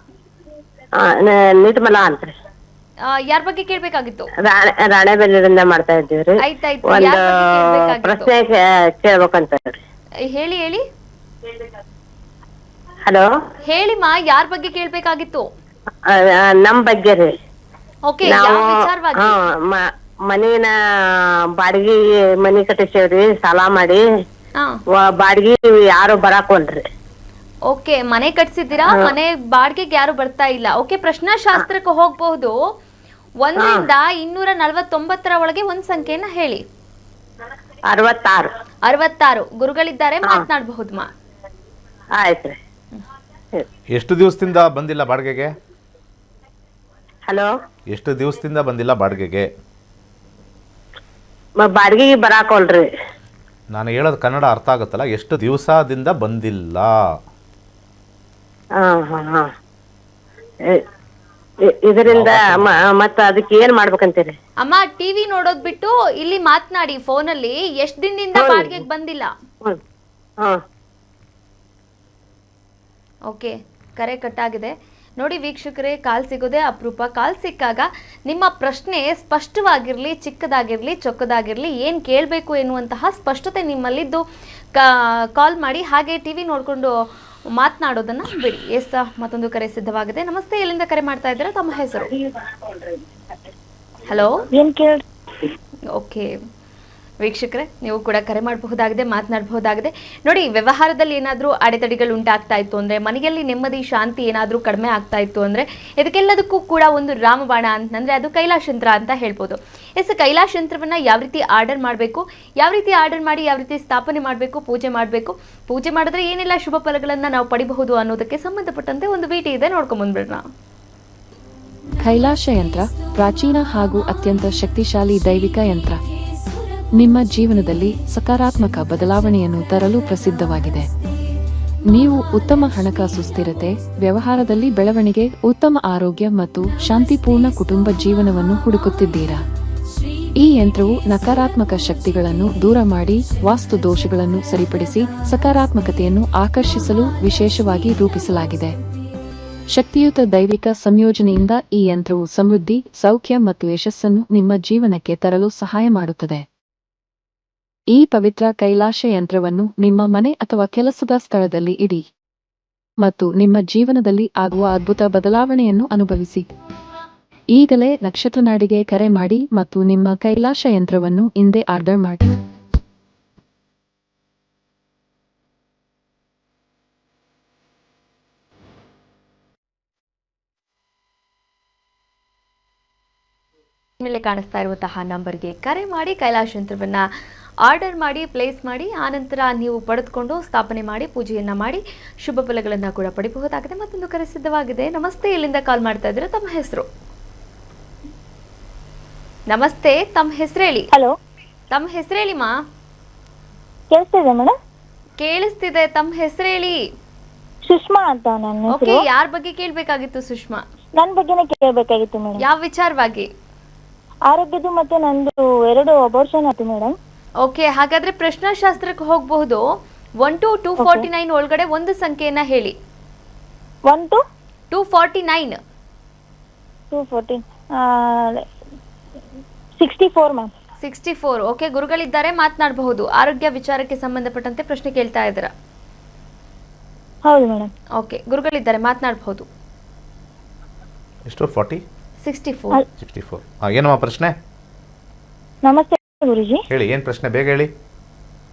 ನಿರ್ಮಲಾ ಅಂತ. ಯಾರ ಬಗ್ಗೆ ಕೇಳ್ಬೇಕಾಗಿತ್ತು? ರಾಣೆಬೆನ್ನೂರಿಂದ ಮಾಡ್ತಾ ಇದ್ದೀವ್ರಿ. ಆಯ್ತಾಯ್ತು, ಒಂದು ಪ್ರಶ್ನೆ ಕೇಳ್ಬೇಕಂತ. ಹೇಳಿ ಹೇಳಿ. ಹಲೋ, ಹೇಳಿಮಾ, ಯಾರ ಬಗ್ಗೆ ಕೇಳ್ಬೇಕಾಗಿತ್ತು? ನಮ್ ಬಗ್ಗೆ ರೀ. ಓಕೆ, ನಾವು ವಿಚಾರವಾಗಿ? ಮನಿನ ಬಾಡಿಗೆ ಮನಿ ಕಟ್ಟಿಸೇವ್ರಿ ಸಾಲ ಮಾಡಿ. ಹಾ, ಬಾಡಿಗೆ ಯಾರು ಬರಾಕೋಲ್ರಿ. ಓಕೆ, ಮನೆ ಕಟ್ಸಿದ್ದೀರಾ, ಮನೆ ಬಾಡಿಗೆಗೆ ಯಾರು ಬರ್ತಾ ಇಲ್ಲ. ಓಕೆ, ಪ್ರಶ್ನಾಶಾಸ್ತ್ರಕ್ಕೆ ಹೋಗಬಹುದು. 1 ರಿಂದ 249 ಒಳಗೆ ಒಂದ್ ಸಂಖ್ಯೆನ ಹೇಳಿ. 66. 66 ಗುರುಗಳಿದ್ದಾರೆ, ಮಾತನಾಡಬಹುದು ಮಾ. ಆಯ್ತ್ರಿ. ಎಷ್ಟು ದಿವಸದಿಂದ ಬಂದಿಲ್ಲ ಬಾಡಿಗೆಗೆ? ಹಲೋ, ಎಷ್ಟು ದಿವಸದಿಂದ ಬಂದಿಲ್ಲ ಬಾಡಿಗೆಗೆ? ಬಾಡಿಗೆ ಬರಾಕೋಲ್ರಿ. ನಾನು ಹೇಳೋದು ಕನ್ನಡ ಅರ್ಥ ಆಗುತ್ತಲ್ಲ? ಎಷ್ಟು ದಿವಸದಿಂದ ಬಂದಿಲ್ಲ? ಇದರಿಂದ ಮತ್ತ ಅದಕ್ಕೆ ಏನ್ ಮಾಡ್ಬೇಕಂತೀರಿ? ಅಮ್ಮ, ಟಿವಿ ನೋಡೋದ್ ಬಿಟ್ಟು ಇಲ್ಲಿ ಮಾತನಾಡಿ ಫೋನಲ್ಲಿ. ಎಷ್ಟ್ ದಿನದಿಂದ ಬಾಡಿಗೆಗೆ ಬಂದಿಲ್ಲ? ಓಕೆ, ಕರೆ ಕಟ್ಟಾಗಿದೆ. ನೋಡಿ ವೀಕ್ಷಕರೇ, ಕಾಲ್ ಸಿಗೋದೇ ಅಪರೂಪ. ಕಾಲ್ ಸಿಕ್ಕಾಗ ನಿಮ್ಮ ಪ್ರಶ್ನೆ ಸ್ಪಷ್ಟವಾಗಿರಲಿ, ಚಿಕ್ಕದಾಗಿರಲಿ, ಚೊಕ್ಕದಾಗಿರಲಿ, ಏನು ಕೇಳಬೇಕು ಎನ್ನುವಂತಹ ಸ್ಪಷ್ಟತೆ ನಿಮ್ಮಲ್ಲಿದ್ದು ಕಾಲ್ ಮಾಡಿ. ಹಾಗೆ ಟಿವಿ ನೋಡಿಕೊಂಡು ಮಾತನಾಡೋದನ್ನ ಬಿಡಿ. ಮತ್ತೊಂದು ಕರೆ ಸಿದ್ಧವಾಗಿದೆ. ನಮಸ್ತೆ, ಎಲ್ಲಿಂದ ಕರೆ ಮಾಡ್ತಾ ಇದ್ದೀರಾ? ತಮ್ಮ ಹೆಸರು? ಹಲೋ. ಓಕೆ, ವೀಕ್ಷಕರೇ, ನೀವು ಕೂಡ ಕರೆ ಮಾಡಬಹುದಾಗಿದೆ, ಮಾತನಾಡಬಹುದಾಗಿದೆ. ನೋಡಿ, ವ್ಯವಹಾರದಲ್ಲಿ ಏನಾದರೂ ಅಡೆತಡೆಗಳು ಉಂಟಾಗ್ತಾ ಇತ್ತು ಅಂದರೆ, ಮನೆಯಲ್ಲಿ ನೆಮ್ಮದಿ ಶಾಂತಿ ಏನಾದರೂ ಕಡಿಮೆ ಆಗ್ತಾ ಇತ್ತು ಅಂದರೆ, ಇದಕ್ಕೆಲ್ಲದಕ್ಕೂ ಕೂಡ ಒಂದು ರಾಮಬಾಣ ಅಂತಂದರೆ ಅದು ಕೈಲಾಶ ಯಂತ್ರ ಅಂತ ಹೇಳ್ಬೋದು. ಕೈಲಾಶ ಯಂತ್ರವನ್ನು ಯಾವ ರೀತಿ ಆರ್ಡರ್ ಮಾಡಬೇಕು, ಯಾವ ರೀತಿ ಆರ್ಡರ್ ಮಾಡಿ ಯಾವ ರೀತಿ ಸ್ಥಾಪನೆ ಮಾಡಬೇಕು, ಪೂಜೆ ಮಾಡಬೇಕು, ಪೂಜೆ ಮಾಡಿದ್ರೆ ಏನೆಲ್ಲ ಶುಭ ಫಲಗಳನ್ನು ನಾವು ಪಡಿಬಹುದು ಅನ್ನೋದಕ್ಕೆ ಸಂಬಂಧಪಟ್ಟಂತೆ ಒಂದು ಭೇಟಿ ಇದೆ, ನೋಡ್ಕೊಂಬಂದ್ಬಿಡೋಣ. ಕೈಲಾಶ ಯಂತ್ರ ಪ್ರಾಚೀನ ಹಾಗೂ ಅತ್ಯಂತ ಶಕ್ತಿಶಾಲಿ ದೈವಿಕ ಯಂತ್ರ. ನಿಮ್ಮ ಜೀವನದಲ್ಲಿ ಸಕಾರಾತ್ಮಕ ಬದಲಾವಣೆಯನ್ನು ತರಲು ಪ್ರಸಿದ್ಧವಾಗಿದೆ. ನೀವು ಉತ್ತಮ ಹಣಕಾಸು ಸ್ಥಿರತೆ, ವ್ಯವಹಾರದಲ್ಲಿ ಬೆಳವಣಿಗೆ, ಉತ್ತಮ ಆರೋಗ್ಯ ಮತ್ತು ಶಾಂತಿಪೂರ್ಣ ಕುಟುಂಬ ಜೀವನವನ್ನು ಹುಡುಕುತ್ತಿದ್ದೀರಾ? ಈ ಯಂತ್ರವು ನಕಾರಾತ್ಮಕ ಶಕ್ತಿಗಳನ್ನು ದೂರ ಮಾಡಿ, ವಾಸ್ತು ದೋಷಗಳನ್ನು ಸರಿಪಡಿಸಿ, ಸಕಾರಾತ್ಮಕತೆಯನ್ನು ಆಕರ್ಷಿಸಲು ವಿಶೇಷವಾಗಿ ರೂಪಿಸಲಾಗಿದೆ. ಶಕ್ತಿಯುತ ದೈವಿಕ ಸಂಯೋಜನೆಯಿಂದ ಈ ಯಂತ್ರವು ಸಮೃದ್ಧಿ, ಸೌಖ್ಯ ಮತ್ತು ಯಶಸ್ಸನ್ನು ನಿಮ್ಮ ಜೀವನಕ್ಕೆ ತರಲು ಸಹಾಯ ಮಾಡುತ್ತದೆ. ಈ ಪವಿತ್ರ ಕೈಲಾಶ ಯಂತ್ರವನ್ನು ನಿಮ್ಮ ಮನೆ ಅಥವಾ ಕೆಲಸದ ಸ್ಥಳದಲ್ಲಿ ಇಡಿ ಮತ್ತು ನಿಮ್ಮ ಜೀವನದಲ್ಲಿ ಆಗುವ ಅದ್ಭುತ ಬದಲಾವಣೆಯನ್ನು ಅನುಭವಿಸಿ. ಈಗಲೇ ನಕ್ಷತ್ರನಾಡಿಗೆ ಕರೆ ಮಾಡಿ ಮತ್ತು ನಿಮ್ಮ ಕೈಲಾಶ ಯಂತ್ರವನ್ನು ಇಂದೇ ಆರ್ಡರ್ ಮಾಡಿ. ಮೇಲೆ ಕಾಣಿಸ್ತಾ ಇರುವಂತಹ ನಂಬರ್ಗೆ ಕರೆ ಮಾಡಿ ಕೈಲಾಶ ಯಂತ್ರವನ್ನು ಆರ್ಡರ್ ಮಾಡಿ, ಪ್ಲೇಸ್ ಮಾಡಿ, ಆನಂತರ ನೀವು ಪಡೆದುಕೊಂಡು ಸ್ಥಾಪನೆ ಮಾಡಿ, ಪೂಜೆಯನ್ನು ಮಾಡಿ, ಶುಭ ಫಲಗಳನ್ನು ಕೂಡ ಪಡಿಬಹುದಾಗಿದೆ. ಮತ್ತೊಂದು ಕರೆ ಸಿದ್ಧವಾಗಿದೆ. ನಮಸ್ತೆ, ಇಲ್ಲಿಂದ ಕಾಲ್ ಮಾಡ್ತಾ ಇದ್ರೆ ತಮ್ಮ ಹೆಸರು? ನಮಸ್ತೆ, ತಮ್ಮ ಹೆಸರು ಹೇಳಿ. ಹಲೋ, ತಮ್ಮ ಹೆಸರು ಹೇಳಿ ಮಾ. ಕೇಳಿಸ್ತಿದೆ ಮೇಡಮ್? ಕೇಳಿಸ್ತಿದೆ, ತಮ್ಮ ಹೆಸರು ಹೇಳಿ. ಸುಷ್ಮಾ ಅಂತ ನನ್ನ ಓಕೆ, ಹೆಸರು. ಯಾರ ಬಗ್ಗೆ ಕೇಳಬೇಕಾಗಿತ್ತು ಸುಷ್ಮಾ? ನನ್ನ ಬಗ್ಗೆನೇ ಕೇಳಬೇಕಾಗಿತ್ತು ಮೇಡಮ್. ಯಾವ ವಿಚಾರವಾಗಿ? ಆರೋಗ್ಯದ್ದು ಮತ್ತೆ ನಂದು 2 ಅಬೋರ್ಷನ್ ಆಯ್ತು ಮೇಡಮ್. ಓಕೆ, ಹಾಗಾದ್ರೆ ಪ್ರಶ್ನಾಶಾಸ್ತ್ರಕ್ಕೆ ಹೋಗಬಹುದು. 1 to 249 ಒಳಗಡೆ ಒಂದು ಸಂಖ್ಯೆಯನ್ನ ಹೇಳಿ. 1 to 249. 214 64 ಮ್ಯಾಮ್. 64. ಓಕೆ, ಗುರುಗಳಿದ್ದಾರೆ, ಮಾತನಾಡಬಹುದು. ಆರೋಗ್ಯ ವಿಚಾರಕ್ಕೆ ಸಂಬಂಧಪಟ್ಟಂತೆ ಪ್ರಶ್ನೆ ಕೇಳ್ತಾ ಇದ್ದೀರಾ? ಹೌದು ಮೇಡಮ್. ಓಕೆ, ಗುರುಗಳಿದ್ದಾರೆ, ಮಾತನಾಡಬಹುದು. ಎಷ್ಟು? 40? 64. 64. ಏನಮ್ಮ ಪ್ರಶ್ನೆ? ನಮಸ್ತೆ ಗುರುಜಿ. ಹೇಳಿ, ಏನು ಪ್ರಶ್ನೆ, ಬೇಗ ಹೇಳಿ.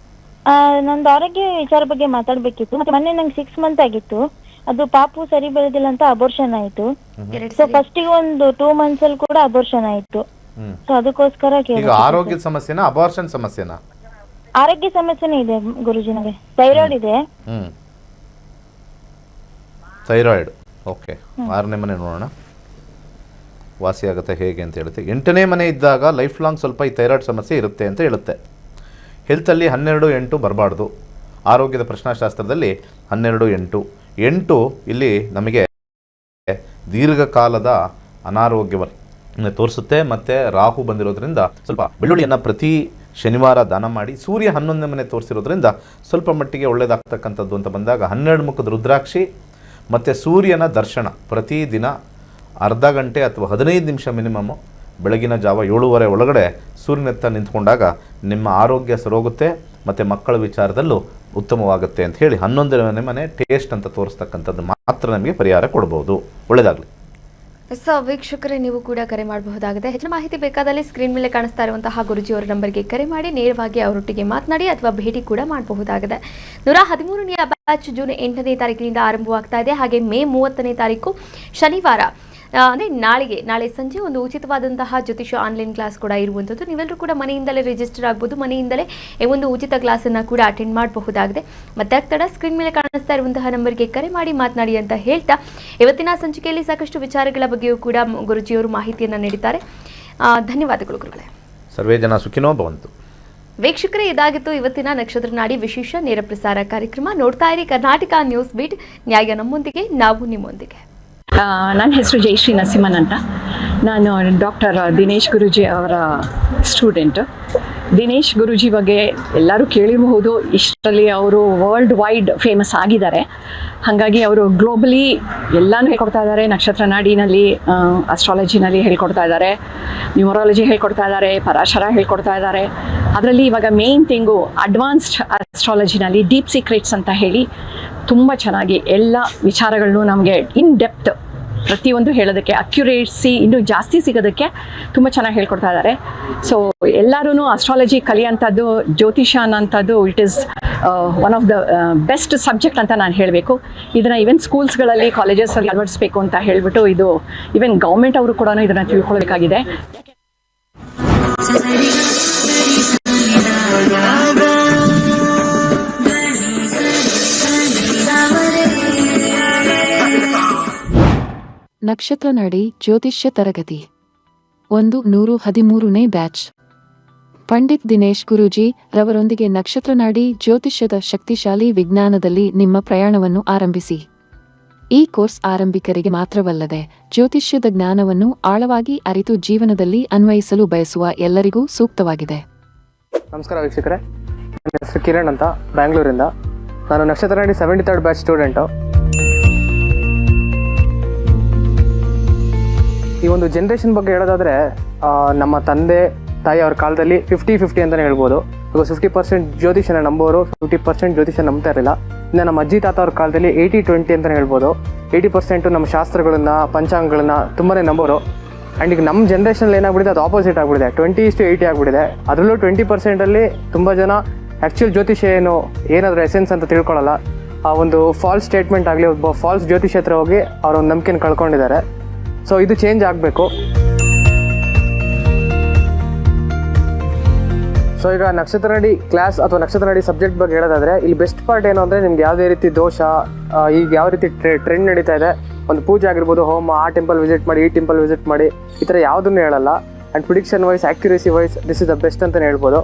ನಂದು ಆರೋಗ್ಯ ವಿಚಾರ ಬಗ್ಗೆ ಮಾತಾಡ್ಬೇಕಿತ್ತು. ಮತ್ತೆ ಮೊನ್ನೆ ನಂಗೆ 6 ಮಂತ್ ಆಗಿತ್ತು. ಅದು ಪಾಪು ಸರಿ ಬೆಳೆದಿಲ್ಲ ಅಂತ ಅಬೋರ್ಷನ್ ಆಯ್ತು. ಸೊ ಫಸ್ಟಿಗೆ ಒಂದು 2 months ಅಲ್ಲಿ ಕೂಡ ಅಬೋರ್ಷನ್ ಆಯ್ತು. ಸೊ ಅದಕ್ಕೋಸ್ಕರ ಈಗ ಆರೋಗ್ಯದ ಸಮಸ್ಯೆನಾ, ಅಬಾರ್ಷನ್ ಸಮಸ್ಯೆನಾ? ಆರೋಗ್ಯ ಸಮಸ್ಯೆನೇ ಇದೆ ಗುರುಜಿ. ನನಗೆ ಥೈರಾಯ್ಡ್ ಇದೆ. ಥೈರಾಯ್ಡ್. ಓಕೆ, 6ನೇ ಮನೆ ನೋಡೋಣ, ವಾಸಿ ಆಗುತ್ತೆ ಹೇಗೆ ಅಂತ ಹೇಳುತ್ತೆ. 8ನೇ ಮನೆ ಇದ್ದಾಗ ಲೈಫ್ ಲಾಂಗ್ ಸ್ವಲ್ಪ ಈ ಥೈರಾಯ್ಡ್ ಸಮಸ್ಯೆ ಇರುತ್ತೆ ಅಂತ ಹೇಳುತ್ತೆ. ಹೆಲ್ತಲ್ಲಿ 12-8 ಬರಬಾರ್ದು. ಆರೋಗ್ಯದ ಪ್ರಶ್ನಾಶಾಸ್ತ್ರದಲ್ಲಿ 12-8 ಇಲ್ಲಿ ನಮಗೆ ದೀರ್ಘಕಾಲದ ಅನಾರೋಗ್ಯವನ್ನು ತೋರಿಸುತ್ತೆ. ಮತ್ತು ರಾಹು ಬಂದಿರೋದ್ರಿಂದ ಸ್ವಲ್ಪ ಬೆಳ್ಳುಳ್ಳಿಯನ್ನು ಪ್ರತಿ ಶನಿವಾರ ದಾನ ಮಾಡಿ. ಸೂರ್ಯ 11ನೇ ಮನೆ ತೋರಿಸಿರೋದ್ರಿಂದ ಸ್ವಲ್ಪ ಮಟ್ಟಿಗೆ ಒಳ್ಳೆಯದಾಗ್ತಕ್ಕಂಥದ್ದು ಅಂತ ಬಂದಾಗ 12 ಮುಖದ ರುದ್ರಾಕ್ಷಿ ಮತ್ತು ಸೂರ್ಯನ ದರ್ಶನ ಪ್ರತಿದಿನ ಅರ್ಧ ಗಂಟೆ ಅಥವಾ 15 ನಿಮಿಷ ಮಿನಿಮಮ್ಮು ಬೆಳಗಿನ ಜಾವ 7:30 ಒಳಗಡೆ ಸೂರ್ಯನೆತ್ತ ನಿಂತ್ಕೊಂಡಾಗ ನಿಮ್ಮ ಆರೋಗ್ಯ ಸರೋಗುತ್ತೆ ಮತ್ತು ಮಕ್ಕಳ ವಿಚಾರದಲ್ಲೂ ಉತ್ತಮವಾಗುತ್ತೆ ಅಂತ ಹೇಳಿ 11ನೇ ಮನೆ ಟೇಸ್ಟ್ ಅಂತ ತೋರಿಸ್ತಕ್ಕಂಥದ್ದು ಮಾತ್ರ ನಮಗೆ ಪರಿಹಾರ ಕೊಡ್ಬೋದು. ಒಳ್ಳೆಯದಾಗಲಿ. ವೀಕ್ಷಕರೇ, ನೀವು ಕೂಡ ಕರೆ ಮಾಡಬಹುದಾಗಿದೆ. ಹೆಚ್ಚಿನ ಮಾಹಿತಿ ಬೇಕಾದಲ್ಲಿ ಸ್ಕ್ರೀನ್ ಮೇಲೆ ಕಾಣಿಸ್ತಾ ಇರುವಂತಹ ಗುರುಜಿಯವರ ನಂಬರ್ಗೆ ಕರೆ ಮಾಡಿ ನೇರವಾಗಿ ಅವರೊಟ್ಟಿಗೆ ಮಾತನಾಡಿ ಅಥವಾ ಭೇಟಿ ಕೂಡ ಮಾಡಬಹುದಾಗಿದೆ. 113ನೇ ಬ್ಯಾಚ್ ಜೂನ್ 8ನೇ ತಾರೀಕಿನಿಂದ ಆರಂಭವಾಗ್ತಾ ಇದೆ. ಹಾಗೆ ಮೇ 30ನೇ ತಾರೀಕು ಶನಿವಾರ ಅಂದರೆ ನಾಳೆ ಸಂಜೆ ಒಂದು ಉಚಿತವಾದಂತಹ ಜ್ಯೋತಿಷ ಆನ್ಲೈನ್ ಕ್ಲಾಸ್ ಕೂಡ ಇರುವಂಥದ್ದು. ನೀವೆಲ್ಲರೂ ಕೂಡ ಮನೆಯಿಂದಲೇ ರಿಜಿಸ್ಟರ್ ಆಗ್ಬೋದು, ಮನೆಯಿಂದಲೇ ಈ ಒಂದು ಉಚಿತ ಕ್ಲಾಸನ್ನು ಕೂಡ ಅಟೆಂಡ್ ಮಾಡಬಹುದಾಗಿದೆ. ಮತ್ತೆ ಆಗ್ತಡ ಸ್ಕ್ರೀನ್ ಮೇಲೆ ಕಾಣಿಸ್ತಾ ಇರುವಂತಹ ನಂಬರ್ಗೆ ಕರೆ ಮಾಡಿ ಮಾತನಾಡಿ ಅಂತ ಹೇಳ್ತಾ, ಇವತ್ತಿನ ಸಂಚಿಕೆಯಲ್ಲಿ ಸಾಕಷ್ಟು ವಿಚಾರಗಳ ಬಗ್ಗೆಯೂ ಕೂಡ ಗುರುಜಿಯವರು ಮಾಹಿತಿಯನ್ನು ನೀಡಿದ್ದಾರೆ. ಧನ್ಯವಾದಗಳು ಗುರುಗಳೇ. ಸರ್ವೇ ಜನ ಸುಖಿನೋ ಭವಂತು. ವೀಕ್ಷಕರೇ, ಇದಾಗಿತ್ತು ಇವತ್ತಿನ ನಕ್ಷತ್ರ ನಾಡಿ ವಿಶೇಷ ನೇರ ಪ್ರಸಾರ ಕಾರ್ಯಕ್ರಮ. ನೋಡ್ತಾ ಇರಿ ಕರ್ನಾಟಕ ನ್ಯೂಸ್ ಬೀಟ್, ನ್ಯಾಯ ನಮ್ಮೊಂದಿಗೆ, ನಾವು ನಿಮ್ಮೊಂದಿಗೆ. ನನ್ನ ಹೆಸರು ಜಯಶ್ರೀ ನರಸಿಂಹನ್ ಅಂತ. ನಾನು ಡಾಕ್ಟರ್ ದಿನೇಶ್ ಗುರೂಜಿ ಅವರ ಸ್ಟೂಡೆಂಟು. ದಿನೇಶ್ ಗುರೂಜಿ ಬಗ್ಗೆ ಎಲ್ಲರೂ ಕೇಳಿರಬಹುದು. ಇಷ್ಟರಲ್ಲಿ ಅವರು ವರ್ಲ್ಡ್ ವೈಡ್ ಫೇಮಸ್ ಆಗಿದ್ದಾರೆ. ಹಾಗಾಗಿ ಅವರು ಗ್ಲೋಬಲಿ ಎಲ್ಲನೂ ಹೇಳ್ಕೊಡ್ತಾ ಇದ್ದಾರೆ. ನಕ್ಷತ್ರ ನಾಡಿನಲ್ಲಿ, ಅಸ್ಟ್ರಾಲಜಿನಲ್ಲಿ ಹೇಳ್ಕೊಡ್ತಾ ಇದ್ದಾರೆ, ನ್ಯೂಮರಾಲಜಿ ಹೇಳ್ಕೊಡ್ತಾ ಇದ್ದಾರೆ, ಪರಾಶರ ಹೇಳ್ಕೊಡ್ತಾ ಇದ್ದಾರೆ. ಅದರಲ್ಲಿ ಇವಾಗ ಮೇನ್ ಥಿಂಗು ಅಡ್ವಾನ್ಸ್ಡ್ ಅಸ್ಟ್ರಾಲಜಿನಲ್ಲಿ ಡೀಪ್ ಸೀಕ್ರೆಟ್ಸ್ ಅಂತ ಹೇಳಿ ತುಂಬ ಚೆನ್ನಾಗಿ ಎಲ್ಲ ವಿಚಾರಗಳನ್ನು ನಮಗೆ ಇನ್ ಡೆಪ್ತ್ ಪ್ರತಿಯೊಂದು ಹೇಳೋದಕ್ಕೆ ಅಕ್ಯುರೇಸಿ ಇನ್ನೂ ಜಾಸ್ತಿ ಸಿಗೋದಕ್ಕೆ ತುಂಬ ಚೆನ್ನಾಗಿ ಹೇಳ್ಕೊಡ್ತಾ ಇದ್ದಾರೆ. ಸೊ ಎಲ್ಲರೂ ಅಸ್ಟ್ರಾಲಜಿ ಕಲಿಯೋಂಥದ್ದು, ಜ್ಯೋತಿಷ ಅನ್ನೋಂಥದ್ದು it is one of the best subject ಅಂತ ನಾನು ಹೇಳಬೇಕು. ಇದನ್ನು ಈವನ್ ಸ್ಕೂಲ್ಸ್ಗಳಲ್ಲಿ, ಕಾಲೇಜಸಲ್ಲಿ ಅಳವಡಿಸ್ಬೇಕು ಅಂತ ಹೇಳಿಬಿಟ್ಟು ಇದು ಈವನ್ ಗೌರ್ಮೆಂಟ್ ಅವರು ಕೂಡ ಇದನ್ನು ತಿಳ್ಕೊಳ್ಬೇಕಾಗಿದೆ. ನಕ್ಷತ್ರ ನಾಡಿ ಜ್ಯೋತಿಷ್ಯ ತರಗತಿ 113ನೇ ಬ್ಯಾಚ್. ಪಂಡಿತ್ ದಿನೇಶ್ ಗುರೂಜಿ ರವರೊಂದಿಗೆ ನಕ್ಷತ್ರ ನಾಡಿ ಜ್ಯೋತಿಷ್ಯದ ಶಕ್ತಿಶಾಲಿ ವಿಜ್ಞಾನದಲ್ಲಿ ನಿಮ್ಮ ಪ್ರಯಾಣವನ್ನು ಆರಂಭಿಸಿ. ಈ ಕೋರ್ಸ್ ಆರಂಭಿಕರಿಗೆ ಮಾತ್ರವಲ್ಲದೆ ಜ್ಯೋತಿಷ್ಯದ ಜ್ಞಾನವನ್ನು ಆಳವಾಗಿ ಅರಿತು ಜೀವನದಲ್ಲಿ ಅನ್ವಯಿಸಲು ಬಯಸುವ ಎಲ್ಲರಿಗೂ ಸೂಕ್ತವಾಗಿದೆ. ನಮಸ್ಕಾರ ವೀಕ್ಷಕರೇ, ನನ್ನ ಹೆಸರು ಕಿರಣ್ ಅಂತ, ಬ್ಯಾಂಗ್ಳೂರಿಂದ. ನಾನು ನಕ್ಷತ್ರ ನಾಡಿ 73rd ಬ್ಯಾಚ್ ಸ್ಟೂಡೆಂಟು. ಈ ಒಂದು ಜನ್ರೇಷನ್ ಬಗ್ಗೆ ಹೇಳೋದಾದರೆ, ನಮ್ಮ ತಂದೆ ತಾಯಿ ಅವ್ರ ಕಾಲದಲ್ಲಿ 50-50 ಅಂತಲೇ ಹೇಳ್ಬೋದು. ಬಿಕಾಸ್ 50% ಜ್ಯೋತಿಷನ ನಂಬೋರು, 50% ಜ್ಯೋತಿಷ ನಂಬ್ತಾ ಇರಲಿಲ್ಲ. ಇನ್ನು ನಮ್ಮ ಅಜ್ಜಿ ತಾತ ಅವ್ರ ಕಾಲದಲ್ಲಿ 80-20 ಅಂತಲೇ ಹೇಳ್ಬೋದು. 80% ನಮ್ಮ ಶಾಸ್ತ್ರಗಳನ್ನು, ಪಂಚಾಂಗಗಳನ್ನು ತುಂಬಾ ನಂಬೋರು. ಆ್ಯಂಡ್ ಈಗ ನಮ್ಮ ಜನ್ರೇಷನಲ್ಲಿ ಏನಾಗ್ಬಿಟ್ಟಿದೆ, ಅದು ಆಪೋಸಿಟ್ ಆಗಿಬಿಟ್ಟಿದೆ. 20:80 ಆಗಿಬಿಟ್ಟಿದೆ. ಅದರಲ್ಲೂ 20%ಅಲ್ಲಿ ತುಂಬ ಜನ ಆ್ಯಕ್ಚುಯಲ್ ಜ್ಯೋತಿಷ ಏನಾದರೂ ಎಸೆನ್ಸ್ ಅಂತ ತಿಳ್ಕೊಳ್ಳಲ್ಲ. ಆ ಒಂದು ಫಾಲ್ಸ್ ಸ್ಟೇಟ್ಮೆಂಟ್ ಆಗಲಿ, ಒಬ್ಬ ಫಾಲ್ಸ್ ಜ್ಯೋತಿಷ ಹತ್ರ ಹೋಗಿ ಅವ್ರ ಒಂದು ನಂಬಿಕೆನ ಕಳ್ಕೊಂಡಿದ್ದಾರೆ. ಸೊ ಇದು ಚೇಂಜ್ ಆಗಬೇಕು. ಸೊ ಈಗ ನಕ್ಷತ್ರ ನಾಡಿ ಕ್ಲಾಸ್ ಅಥವಾ ನಕ್ಷತ್ರ ನಾಡಿ ಸಬ್ಜೆಕ್ಟ್ ಬಗ್ಗೆ ಹೇಳೋದಾದರೆ, ಇಲ್ಲಿ ಬೆಸ್ಟ್ ಪಾರ್ಟ್ ಏನು ಅಂದರೆ, ನಿಮ್ಗೆ ಯಾವುದೇ ರೀತಿ ದೋಷ, ಈಗ ಯಾವ ರೀತಿ ಟ್ರೆಂಡ್ ನಡೀತಾ ಇದೆ, ಒಂದು ಪೂಜೆ ಆಗಿರ್ಬೋದು, ಹೋಮ, ಆ ಟೆಂಪಲ್ ವಿಸಿಟ್ ಮಾಡಿ, ಈ ಟೆಂಪಲ್ ವಿಸಿಟ್ ಮಾಡಿ, ಈ ಥರ ಯಾವುದನ್ನು ಹೇಳಲ್ಲ. And prediction wise, accuracy wise this is the best ಅಂತಲೇ ಹೇಳ್ಬೋದು.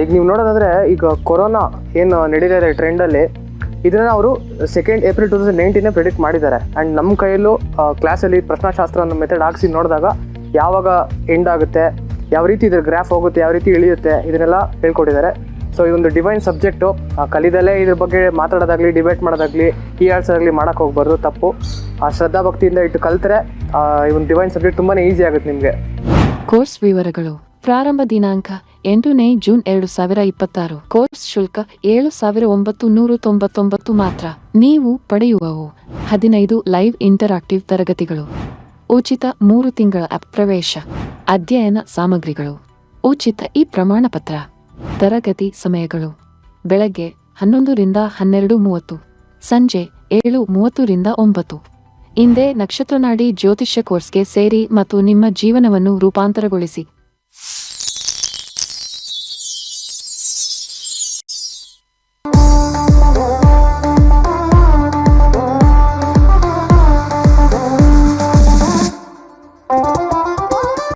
ಈಗ ನೀವು ನೋಡೋದಾದರೆ, ಈಗ ಕೊರೋನಾ ಏನು ನಡೀತಾ ಇದೆ ಟ್ರೆಂಡಲ್ಲಿ, ಇದನ್ನು ಅವರು 2 ಏಪ್ರಿಲ್ 2019 ಪ್ರಿಡಿಕ್ಟ್ ಮಾಡಿದ್ದಾರೆ. ಆ್ಯಂಡ್ ನಮ್ಮ ಕೈಯಲ್ಲೂ ಕ್ಲಾಸಲ್ಲಿ ಪ್ರಶ್ನಾಶಾಸ್ತ್ರ ಅನ್ನೋ ಮೆಥಡ್ ಹಾಕ್ಸಿ ನೋಡಿದಾಗ ಯಾವಾಗ ಎಂಡ್ ಆಗುತ್ತೆ, ಯಾವ ರೀತಿ ಇದ್ರ ಗ್ರಾಫ್ ಹೋಗುತ್ತೆ, ಯಾವ ರೀತಿ ಇಳಿಯುತ್ತೆ, ಇದನ್ನೆಲ್ಲ ಹೇಳ್ಕೊಟ್ಟಿದ್ದಾರೆ. ಸೊ ಈ ಒಂದು ಡಿವೈನ್ ಸಬ್ಜೆಕ್ಟು ಕಲಿದಲ್ಲೇ ಇದ್ರ ಬಗ್ಗೆ ಮಾತಾಡೋದಾಗಲಿ, ಡಿಬೇಟ್ ಮಾಡೋದಾಗಲಿ, ಹೀಯಾಳ್ಸೋದಾಗಲಿ ಮಾಡೋಕ್ಕೆ ಹೋಗ್ಬಾರ್ದು, ತಪ್ಪು. ಶ್ರದ್ಧಾ ಭಕ್ತಿಯಿಂದ ಇಟ್ಟು ಕಲ್ತರೆ ಈ ಒಂದು ಡಿವೈನ್ ಸಬ್ಜೆಕ್ಟ್ ತುಂಬಾ ಈಸಿ ಆಗುತ್ತೆ ನಿಮಗೆ. ಕೋರ್ಸ್ ವಿವರಗಳು. ಪ್ರಾರಂಭ ದಿನಾಂಕ 8ನೇ ಜೂನ್ 2026. ಕೋರ್ಸ್ ಶುಲ್ಕ 7,999 ಮಾತ್ರ. ನೀವು ಪಡೆಯುವವು 15 ಲೈವ್ ಇಂಟರಾಕ್ಟಿವ್ ತರಗತಿಗಳು, ಉಚಿತ 3 ತಿಂಗಳ ಆಪ್ ಪ್ರವೇಶ, ಅಧ್ಯಯನ ಸಾಮಗ್ರಿಗಳು, ಉಚಿತ ಈ ಪ್ರಮಾಣ ಪತ್ರ. ತರಗತಿ ಸಮಯಗಳು: ಬೆಳಗ್ಗೆ 11 ರಿಂದ 12:30, ಸಂಜೆ 7:30 ರಿಂದ 9. ಇಂದೇ ನಕ್ಷತ್ರ ನಾಡಿ ಜ್ಯೋತಿಷ್ಯ ಕೋರ್ಸ್ಗೆ ಸೇರಿ ಮತ್ತು ನಿಮ್ಮ ಜೀವನವನ್ನು ರೂಪಾಂತರಗೊಳಿಸಿ.